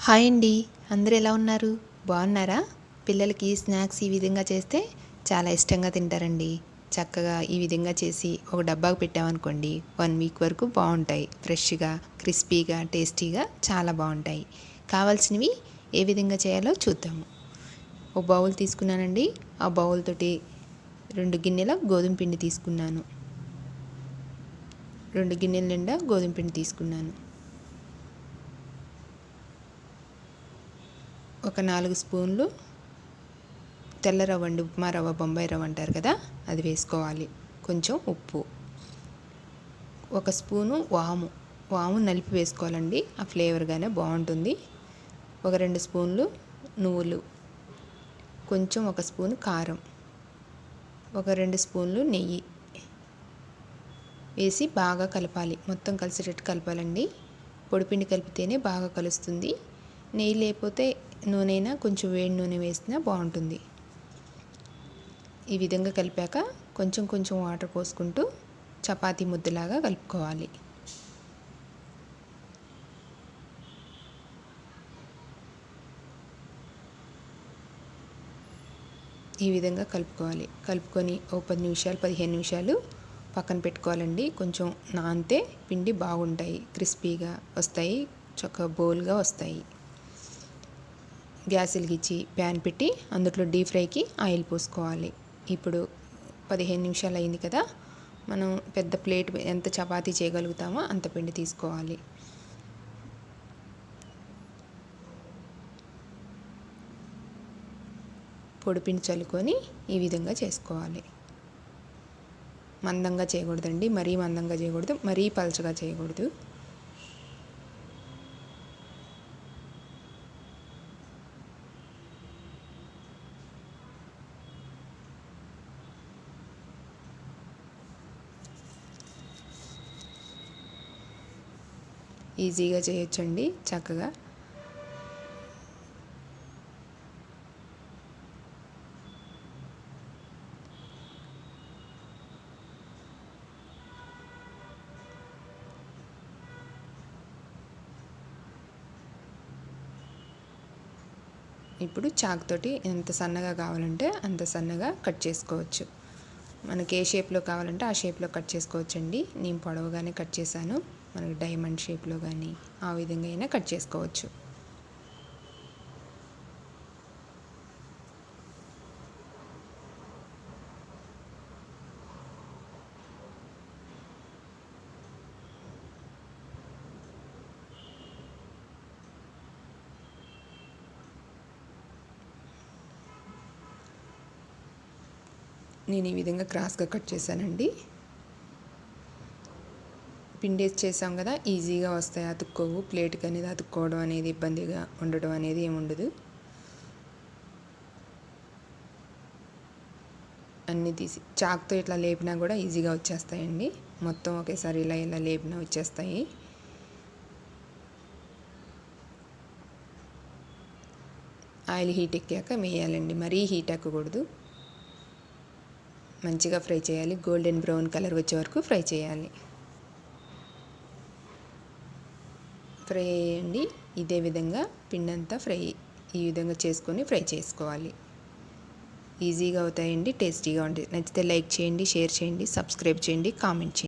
Hi అండి, అందరూ ఎలా ఉన్నారు? బాగున్నారా? పిల్లలకి స్నాక్స్ ఈ విధంగా చేస్తే చాలా ఇష్టంగా తింటారండి. చక్కగా ఈ విధంగా చేసి ఒక డబ్బాకు పెట్టామనుకోండి, 1 వీక్ వరకు బాగుంటాయి. ఫ్రెష్గా, క్రిస్పీగా, టేస్టీగా చాలా బాగుంటాయి. కావాల్సినవి ఏ విధంగా చేయాలో చూద్దాము. ఒక బౌల్ తీసుకున్నానండి. ఆ బౌల్ తోటి 2 గిన్నెల గోధుమ పిండి తీసుకున్నాను. 2 గిన్నెల నిండా గోధుమ పిండి తీసుకున్నాను. ఒక 4 స్పూన్లు తెల్ల రవ్వ అండి, ఉప్మా రవ్వ, బొంబాయి రవ్వ అంటారు కదా, అది వేసుకోవాలి. కొంచెం ఉప్పు, 1 స్పూను వాము నలిపి వేసుకోవాలండి. ఆ ఫ్లేవర్గానే బాగుంటుంది. ఒక 2 స్పూన్లు నువ్వులు, కొంచెం 1 స్పూను కారం, ఒక 2 స్పూన్లు నెయ్యి వేసి బాగా కలపాలి. మొత్తం కలిసేటట్టు కలపాలండి. పొడిపిండి కలిపితేనే బాగా కలుస్తుంది. నెయ్యి లేకపోతే నూనె కొంచెం వేడి నూనె వేసినా బాగుంటుంది. ఈ విధంగా కలిపాక కొంచెం కొంచెం వాటర్ పోసుకుంటూ చపాతీ ముద్దలాగా కలుపుకోవాలి. ఈ విధంగా కలుపుకొని ఓ 10 నిమిషాలు 15 నిమిషాలు పక్కన పెట్టుకోవాలండి. కొంచెం నానితే పిండి బాగుంటాయి, క్రిస్పీగా వస్తాయి, చక్కగా బోల్గా వస్తాయి. గ్యాస్ వెలిగించి ప్యాన్ పెట్టి అందులో డీప్ ఫ్రైకి ఆయిల్ పోసుకోవాలి. ఇప్పుడు 15 నిమిషాలు అయింది కదా, మనం పెద్ద ప్లేట్ ఎంత చపాతీ చేయగలుగుతామో అంత పిండి తీసుకోవాలి. పొడిపిండి చల్లుకొని ఈ విధంగా చేసుకోవాలి. మందంగా చేయకూడదండి, మరీ మందంగా చేయకూడదు, మరీ పలచగా చేయకూడదు. ఈజీగా చేయొచ్చండి చక్కగా. ఇప్పుడు చాక్ తోటి ఎంత సన్నగా కావాలంటే అంత సన్నగా కట్ చేసుకోవచ్చు. మనకి ఏ షేప్లో కావాలంటే ఆ షేప్లో కట్ చేసుకోవచ్చండి. నేను పొడవుగానే కట్ చేశాను. మనకి డైమండ్ షేప్లో కానీ ఆ విధంగా అయినా కట్ చేసుకోవచ్చు. నేను ఈ విధంగా క్రాస్గా కట్ చేశానండి. పిండి వేసి చేసాం కదా, ఈజీగా వస్తాయి, అతుక్కోవు. ప్లేట్కి అనేది అతుక్కోవడం అనేది ఇబ్బందిగా ఉండడం అనేది ఏమి ఉండదు. అన్నీ తీసి చాక్తో ఇట్లా లేపినా కూడా ఈజీగా వచ్చేస్తాయండి. మొత్తం ఒకేసారి ఇలా లేపినా వచ్చేస్తాయి. ఆయిల్ హీట్ ఎక్కాక వేయాలండి, మరీ హీట్ ఎక్కకూడదు. మంచిగా ఫ్రై చేయాలి. గోల్డెన్ బ్రౌన్ కలర్ వచ్చే వరకు ఫ్రై చేయాలి. ఫ్రై చేయండి. ఇదే విధంగా పిండి అంతా ఈ విధంగా చేసుకొని ఫ్రై చేసుకోవాలి. ఈజీగా అవుతాయండి, టేస్టీగా ఉంటాయి. నచ్చితే లైక్ చేయండి, షేర్ చేయండి, సబ్స్క్రైబ్ చేయండి, కామెంట్ చేయండి.